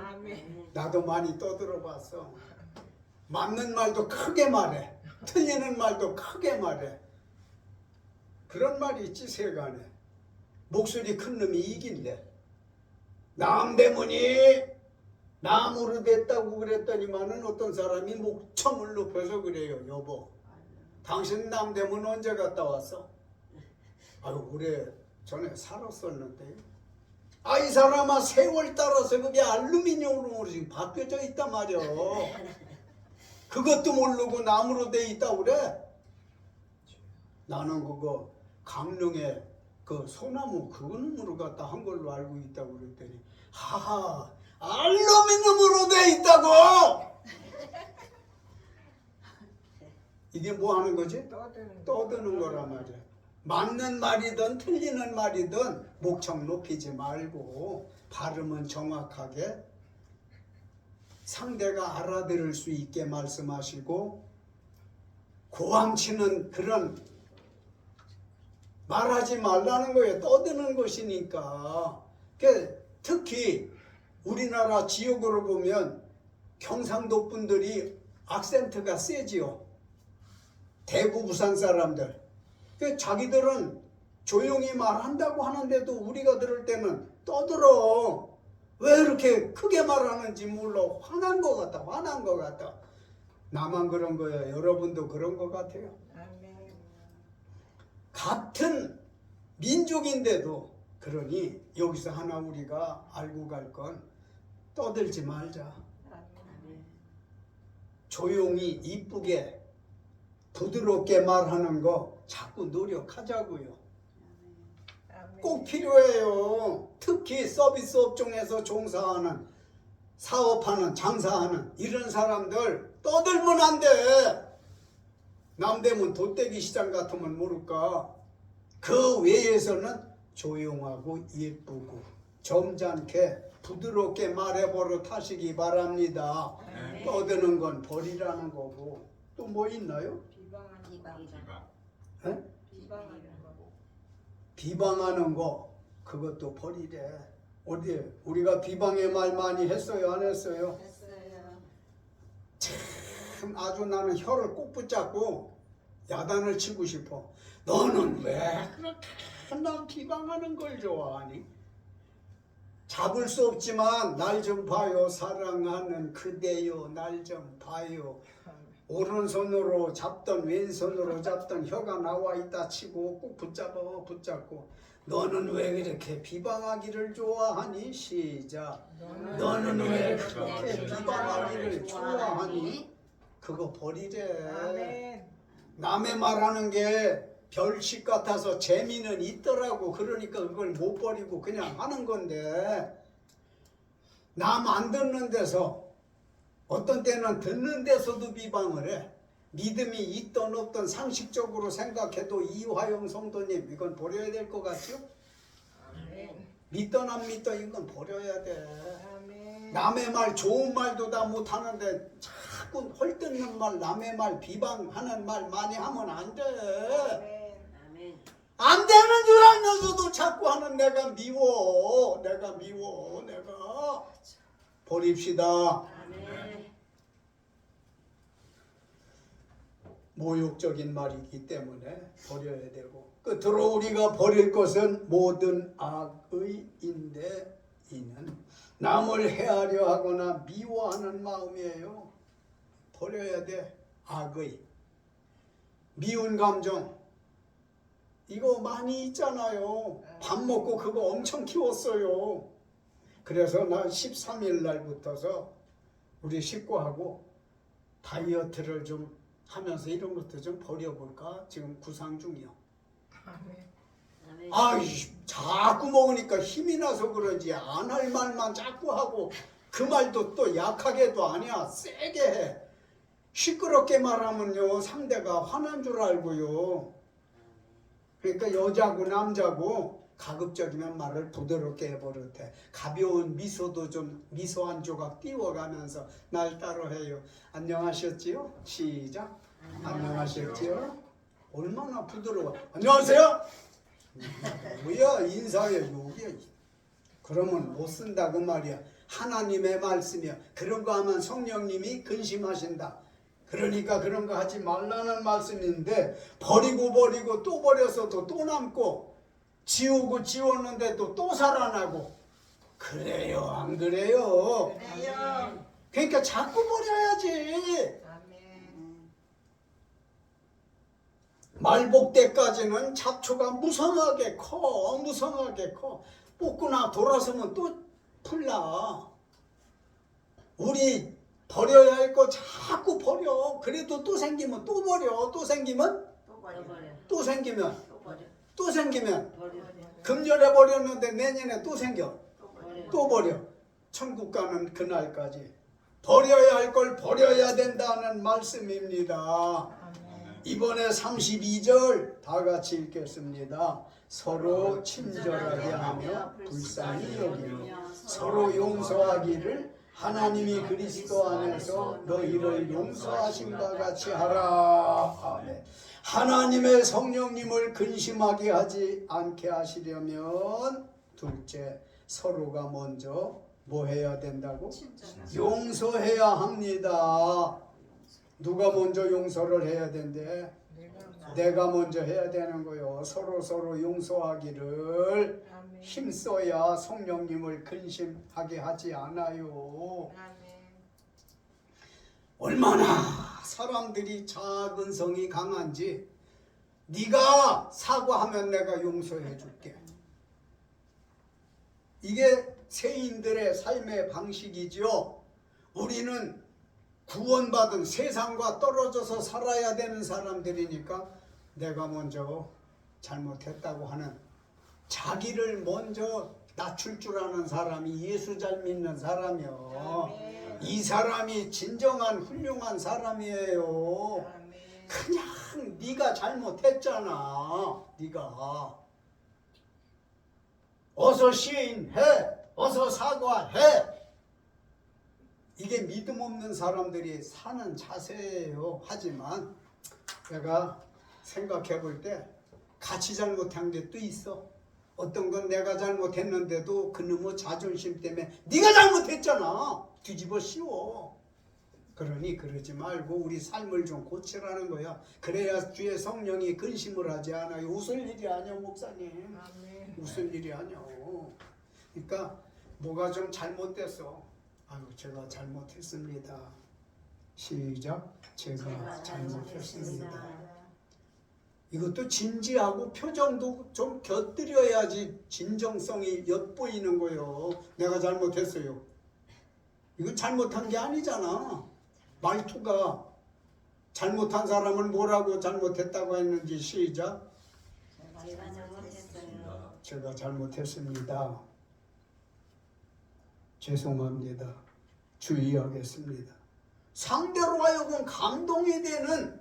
나도 많이 떠들어 봤어. 맞는 말도 크게 말해. 틀리는 말도 크게 말해. 그런 말이 있지 세간에. 목소리 큰 놈이 이긴대. 남대문이 나무로 됐다고 그랬더니만은 어떤 사람이 목청을 높여서 그래요. 여보, 당신 남대문 언제 갔다 왔어? 아유, 오래 전에 살았었는데. 아, 이 사람아, 세월 따라서 그게 알루미늄으로 지금 바뀌어져 있단 말이야. 그것도 모르고 나무로 돼 있다고 그래? 나는 그거 강릉에 그 소나무 그놈으로 갖다 한 걸로 알고 있다고 그랬더니, 하하, 알루미늄으로 돼 있다고! 이게 뭐 하는 거지? 떠드는 거란 말이야. 맞는 말이든 틀리는 말이든 목청 높이지 말고 발음은 정확하게 상대가 알아들을 수 있게 말씀하시고, 고함치는 그런 말하지 말라는 거예요. 떠드는 것이니까. 특히 우리나라 지역으로 보면 경상도 분들이 악센트가 세지요. 대구 부산 사람들. 자기들은 조용히 말한다고 하는데도 우리가 들을 때는 떠들어. 왜 이렇게 크게 말하는지 몰라. 화난 것 같다. 화난 것 같다. 나만 그런 거예요. 여러분도 그런 것 같아요. 같은 민족인데도, 그러니 여기서 하나 우리가 알고 갈 건 떠들지 말자. 조용히 이쁘게 부드럽게 말하는 거 자꾸 노력하자고요. 꼭 필요해요. 특히 서비스 업종에서 종사하는, 사업하는, 장사하는 이런 사람들 떠들면 안 돼. 남대문 돗대기 시장 같으면 모를까. 그 외에서는 조용하고 예쁘고 점잖게 부드럽게 말해버릇 하시기 바랍니다. 떠드는 건 버리라는 거고. 또 뭐 있나요? 비방하는 거, 그것도 버리래. 어디 우리가 비방의 말 많이 했어요, 안 했어요? 참 아주 나는 혀를 꼭 붙잡고 야단을 치고 싶어. 너는 왜 그렇게 난 비방하는 걸 좋아하니? 잡을 수 없지만 날 좀 봐요. 사랑하는 그대요, 날 좀 봐요. 오른손으로 잡던 왼손으로 잡던 혀가 나와 있다 치고 꼭 붙잡고, 너는 왜 그렇게 비방하기를 좋아하니? 시작. 너는 왜 그렇게 비방하기를 좋아하니? 그거 버리래. 남의 말하는 게 별식 같아서 재미는 있더라고. 그러니까 그걸 못 버리고 그냥 하는 건데, 남 안 듣는 데서, 어떤 때는 듣는 데서도 비방을 해. 믿음이 있던 없던 상식적으로 생각해도 이화영 성도님, 이건 버려야 될 것 같죠? 믿던 안 믿던 이건 버려야 돼. 남의 말, 좋은 말도 다 못하는데 자꾸 헐뜯는 말, 남의 말, 비방하는 말 많이 하면 안 돼. 안 되는 줄 알면서도 자꾸 하는 내가 미워. 내가 버립시다. 모욕적인 말이기 때문에 버려야 되고, 끝으로 우리가 버릴 것은 모든 악의인데, 이는 남을 해하려 하거나 미워하는 마음이에요. 버려야 돼. 악의, 미운 감정, 이거 많이 있잖아요. 밥 먹고 그거 엄청 키웠어요. 그래서 나 13일 날부터서 우리 식구하고 다이어트를 좀 하면서 이런 것도 좀 버려볼까 지금 구상 중이요. 아이, 자꾸 먹으니까 힘이 나서 그런지 안 할 말만 자꾸 하고 그 말도 또 약하게도 아니야. 세게 해. 시끄럽게 말하면요 상대가 화난 줄 알고요. 그러니까 여자고 남자고 가급적이면 말을 부드럽게 해버릇해. 가벼운 미소도 좀 미소 한 조각 띄워가면서 날 따로 해요. 안녕하셨지요? 시작. 안녕하셨지요? 얼마나 부드러워. 안녕하세요. 뭐야 인사해 여기야. 그러면 못 쓴다 그 말이야. 하나님의 말씀이야. 그런 거 하면 성령님이 근심하신다. 그러니까 그런 거 하지 말라는 말씀인데 버리고 또 버려서도 또 남고 지우고 지웠는데도 또 살아나고 그래요 안 그래요? 그래요. 그러니까 자꾸 버려야지. 말복 때까지는 잡초가 무성하게 커. 뽑거나 돌아서면 또 풀나. 우리 버려야 할 거 자꾸 버려. 그래도 또 생기면 또 버려. 또 생기면 또 생기면 또 생기면 금년에 버렸는데 내년에 또 생겨. 또 버려. 천국 가는 그날까지 버려야 할 걸 버려야 된다는 말씀입니다. 이번에 32절 다 같이 읽겠습니다. 서로 친절하게 하며 불쌍히 여기며 서로 용서하기를 하나님이 그리스도 안에서 너희를 용서하신과 같이 하라. 아멘. 하나님의 성령님을 근심하게 하지 않게 하시려면 둘째, 서로가 먼저 뭐 해야 된다고? 용서해야 합니다. 누가 먼저 용서를 해야 된대? 내가 먼저 해야 되는 거요. 서로 용서하기를 힘써야 성령님을 근심하게 하지 않아요. 얼마나 사람들이 작은 성이 강한지 네가 사과하면 내가 용서해 줄게. 이게 세인들의 삶의 방식이죠. 우리는 구원받은 세상과 떨어져서 살아야 되는 사람들이니까 내가 먼저 잘못했다고 하는 자기를 먼저 낮출 줄 아는 사람이 예수 잘 믿는 사람이요. 이 사람이 진정한 훌륭한 사람이에요. 그냥 네가 잘못했잖아. 네가 어서 시인해. 어서 사과해. 이게 믿음 없는 사람들이 사는 자세예요. 하지만 내가 생각해 볼 때 같이 잘못한 게 또 있어. 어떤 건 내가 잘못했는데도 그놈의 자존심 때문에 네가 잘못했잖아. 뒤집어 씌워. 그러니 그러지 말고 우리 삶을 좀 고치라는 거야. 그래야 주의 성령이 근심을 하지 않아요. 웃을 일이 아니야 목사님. 웃을 일이 아니야. 그러니까 뭐가 좀 잘못됐어. 아유 제가 잘못했습니다. 시작. 제가 잘못했습니다. 이것도 진지하고 표정도 좀 곁들여야지 진정성이 엿보이는 거예요. 내가 잘못했어요. 이거 잘못한 게 아니잖아. 말투가 잘못한 사람은 뭐라고 잘못했다고 했는지 시작. 제가 잘못했습니다. 죄송합니다. 주의하겠습니다. 상대로 하여금 감동이 되는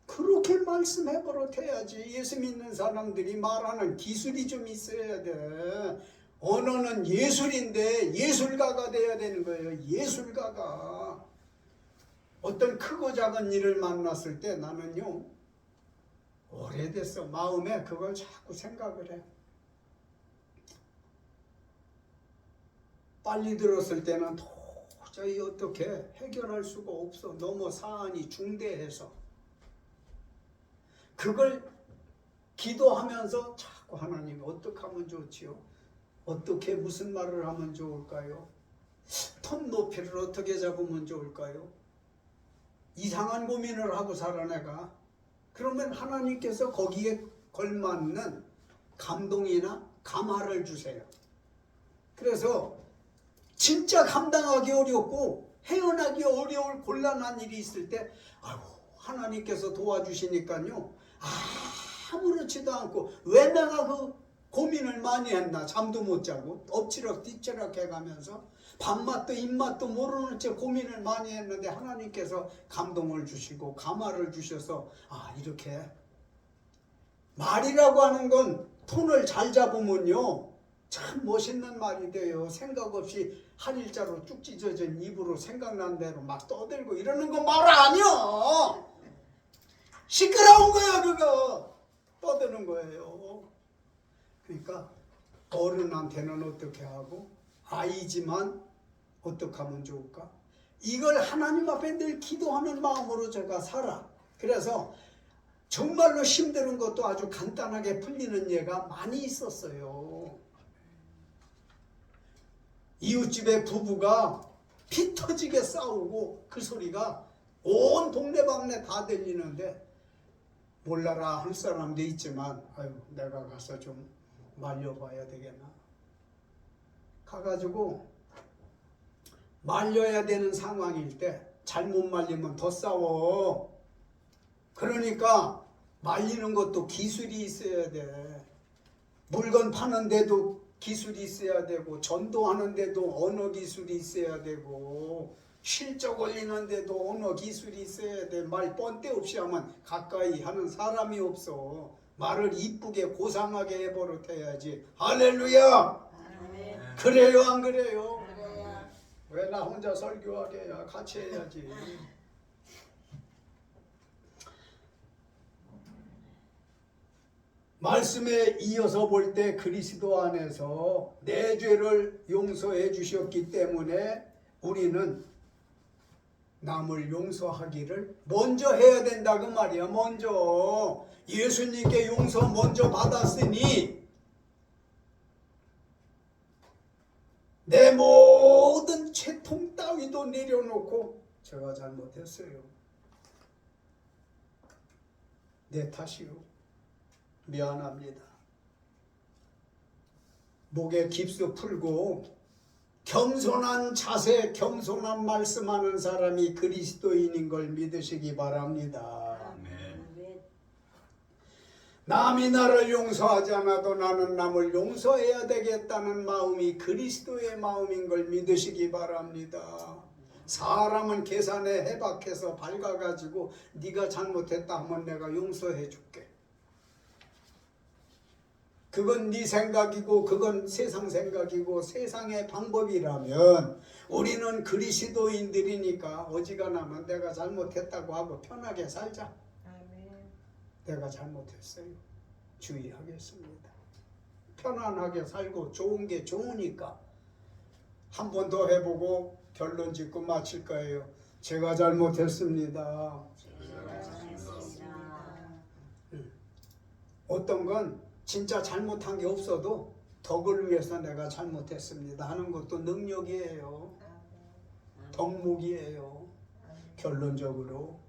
그렇게 말씀해 버릇해야지. 예수 믿는 사람들이 말하는 기술이 좀 있어야 돼. 언어는 예술인데 예술가가 돼야 되는 거예요. 예술가가. 어떤 크고 작은 일을 만났을 때 나는요 오래됐어. 마음에 그걸 자꾸 생각을 해. 빨리 들었을 때는 도저히 어떻게 해결할 수가 없어. 너무 사안이 중대해서. 그걸 기도하면서 자꾸 하나님 어떻게 하면 좋지요? 어떻게 무슨 말을 하면 좋을까요? 톤 높이를 어떻게 잡으면 좋을까요? 이상한 고민을 하고 살아 내가. 그러면 하나님께서 거기에 걸맞는 감동이나 감화를 주세요. 그래서 진짜 감당하기 어렵고 헤어나기 어려울 곤란한 일이 있을 때 아이고 하나님께서 도와주시니까요 아무렇지도 않고 왜 내가 그 고민을 많이 했나 잠도 못 자고 엎치락 뒤치락 해가면서 밥맛도 입맛도 모르는 채 고민을 많이 했는데 하나님께서 감동을 주시고 감화를 주셔서 아 이렇게 말이라고 하는 건 톤을 잘 잡으면요 참 멋있는 말이 돼요. 생각 없이 한 일자로 쭉 찢어진 입으로 생각난 대로 막 떠들고 이러는 거 말 아니야. 시끄러운 거야 그거. 떠드는 거예요. 그러니까 어른한테는 어떻게 하고 아이지만 어떻게 하면 좋을까? 이걸 하나님 앞에 늘 기도하는 마음으로 제가 살아. 그래서 정말로 힘든 것도 아주 간단하게 풀리는 예가 많이 있었어요. 이웃집의 부부가 피 터지게 싸우고 그 소리가 온 동네방네 다 들리는데 몰라라 할 사람도 있지만 아유 내가 가서 좀 말려봐야 되겠나. 가가지고 말려야 되는 상황일 때 잘못 말리면 더 싸워. 그러니까 말리는 것도 기술이 있어야 돼. 물건 파는데도 기술이 있어야 되고 전도하는데도 언어 기술이 있어야 되고 실적 올리는데도 언어 기술이 있어야 돼. 말 뻔때 없이 하면 가까이 하는 사람이 없어. 말을 이쁘게 고상하게 해버릇해야지. 할렐루야. 그래요 안 그래요? 왜 나 혼자 설교하게 야 같이 해야지. 말씀에 이어서 볼 때 그리스도 안에서 내 죄를 용서해 주셨기 때문에 우리는 남을 용서하기를 먼저 해야 된다 그 말이야. 먼저 예수님께 용서 먼저 받았으니 내 모든 채통 따위도 내려놓고 제가 잘못했어요. 내 탓이요. 미안합니다. 목에 깁스 풀고 겸손한 자세, 겸손한 말씀하는 사람이 그리스도인인 걸 믿으시기 바랍니다. 남이 나를 용서하지 않아도 나는 남을 용서해야 되겠다는 마음이 그리스도의 마음인 걸 믿으시기 바랍니다. 사람은 계산에 해박해서 밝아가지고 네가 잘못했다 하면 내가 용서해 줄게. 그건 네 생각이고 그건 세상 생각이고 세상의 방법이라면 우리는 그리스도인들이니까 어지간하면 내가 잘못했다고 하고 편하게 살자. 내가 잘못했어요. 주의하겠습니다. 편안하게 살고 좋은 게 좋으니까 한 번 더 해보고 결론 짓고 마칠 거예요. 제가 잘못했습니다. 어떤 건 진짜 잘못한 게 없어도 덕을 위해서 내가 잘못했습니다 하는 것도 능력이에요. 덕목이에요. 결론적으로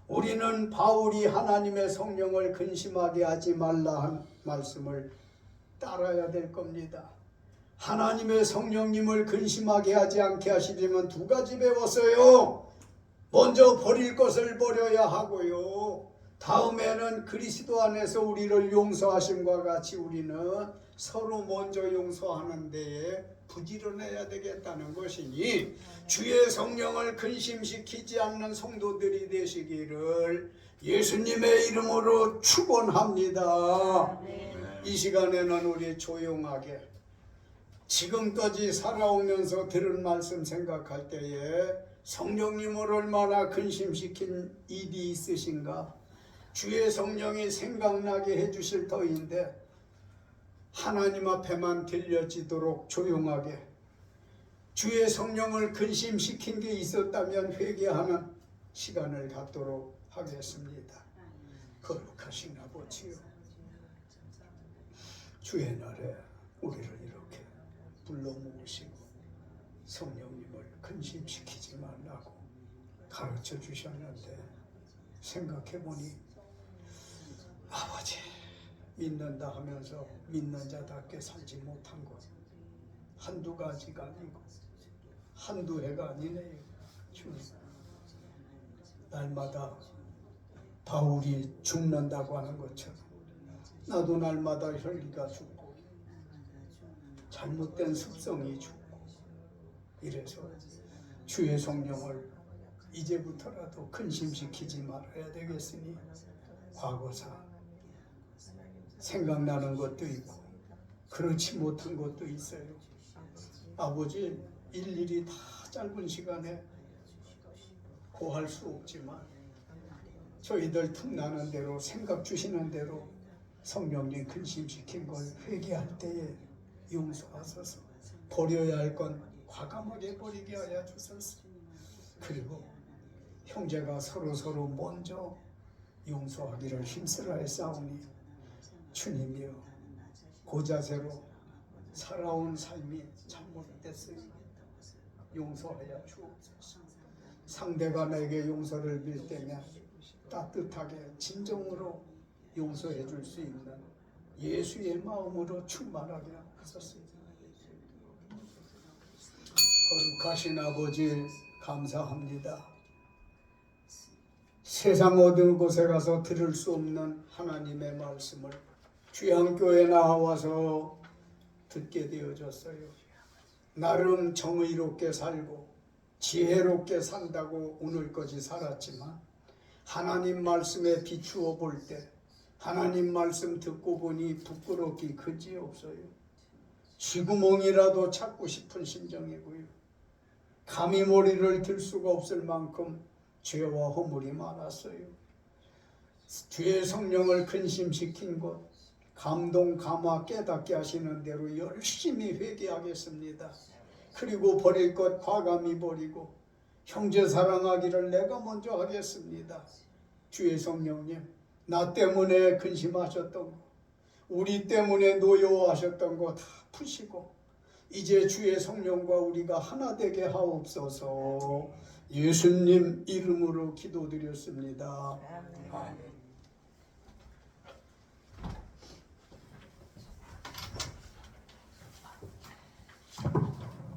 우리는 바울이 하나님의 성령을 근심하게 하지 말라 한 말씀을 따라야 될 겁니다. 하나님의 성령님을 근심하게 하지 않게 하시려면 두 가지 배웠어요. 먼저 버릴 것을 버려야 하고요. 다음에는 그리스도 안에서 우리를 용서하심과 같이 우리는 서로 먼저 용서하는 데에 부지런해야 되겠다는 것이니 주의 성령을 근심시키지 않는 성도들이 되시기를 예수님의 이름으로 축원합니다. 이 시간에는 우리 조용하게 지금까지 살아오면서 들은 말씀 생각할 때에 성령님을 얼마나 근심시킨 일이 있으신가? 주의 성령이 생각나게 해주실 터인데 하나님 앞에만 들려지도록 조용하게 주의 성령을 근심시킨 게 있었다면 회개하는 시간을 갖도록 하겠습니다. 거룩하신 아버지요, 주의 날에 우리를 이렇게 불러 모으시고 성령님을 근심시키지 말라고 가르쳐 주셨는데 생각해보니 아버지 믿는다 하면서 믿는 자답게 살지 못한 것 한두 가지가 아니고 한두 해가 아니네요. 주님, 날마다 바울이 죽는다고 하는 것처럼 나도 날마다 혈기가 죽고 잘못된 습성이 죽고 이래서 주의 성령을 이제부터라도 근심시키지 말아야 되겠으니 과거사 생각나는 것도 있고 그렇지 못한 것도 있어요. 아버지 일일이 다 짧은 시간에 고할 수 없지만 저희들 틈나는 대로 생각 주시는 대로 성령님 근심시킨 걸 회개할 때에 용서하소서. 버려야 할 건 과감하게 버리게 하여 주소서. 그리고 형제가 서로 먼저 용서하기를 힘쓰라 싸우니 주님이여 고자세로 살아온 삶이 잘못됐으니 용서하여 주옵소서. 상대가 내게 용서를 빌 때면 따뜻하게 진정으로 용서해 줄 수 있는 예수의 마음으로 충만하게 하소서. 거룩하신 아버지 감사합니다. 세상 어느 곳에 가서 들을 수 없는 하나님의 말씀을 귀한교회에 나와서 듣게 되어졌어요. 나름 정의롭게 살고 지혜롭게 산다고 오늘까지 살았지만 하나님 말씀에 비추어 볼 때 하나님 말씀 듣고 보니 부끄럽기 그지없어요. 쥐구멍이라도 찾고 싶은 심정이고요. 감히 머리를 들 수가 없을 만큼 죄와 허물이 많았어요. 주의 성령을 근심시킨 것 감동 감화 깨닫게 하시는 대로 열심히 회개하겠습니다. 그리고 버릴 것 과감히 버리고 형제 사랑하기를 내가 먼저 하겠습니다. 주의 성령님, 나 때문에 근심하셨던 거, 우리 때문에 노여워하셨던 거 다 푸시고 이제 주의 성령과 우리가 하나 되게 하옵소서. 예수님 이름으로 기도드렸습니다. 아멘.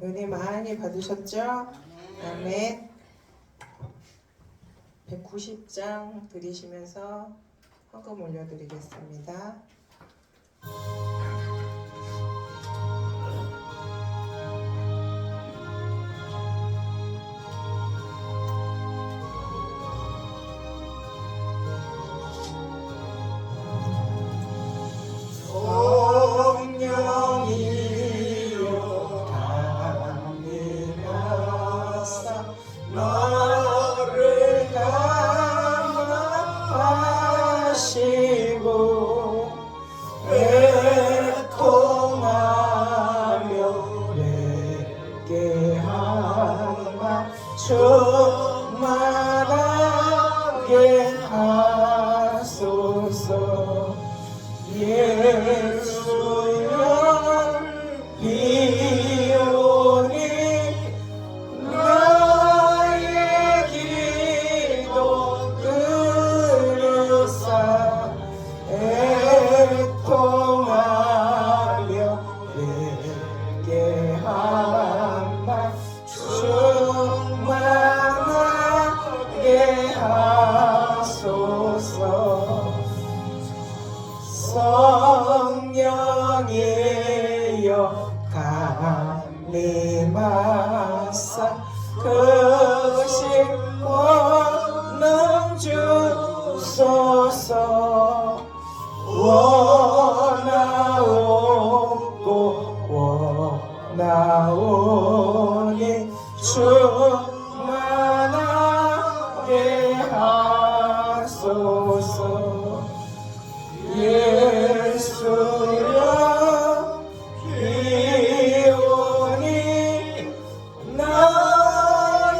은혜 많이 받으셨죠? 아멘. 190장 드리시면서 헌금 올려드리겠습니다. 나를 감화하시고 애통하며 내게 하나 충만하게 하소서. 예수여 비오니 나의 기도 들으사 애통하며 내게 하나 충만하게 하소서. 성령이여 강림하사 크신 권능 주소서. 원하옵니 충만하게 하소서. 예수여 비오니 나의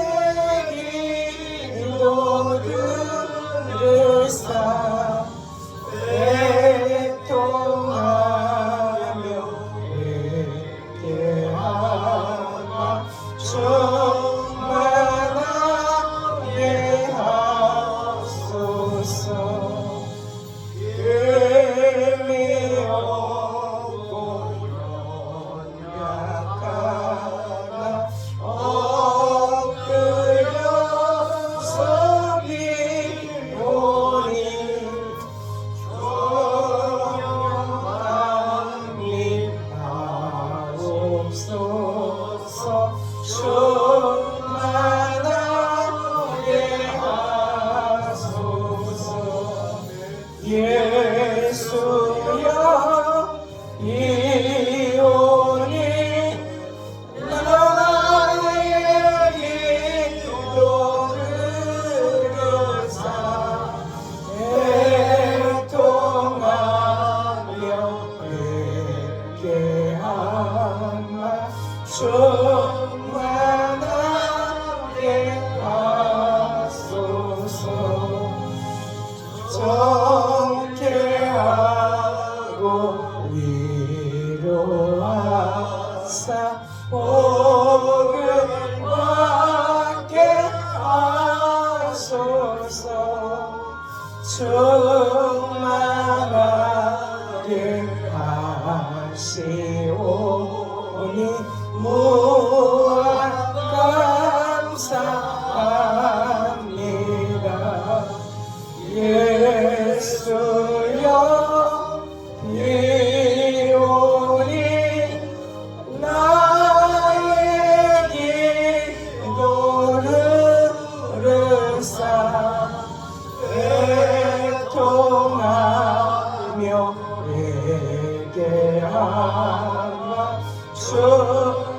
회개하라 주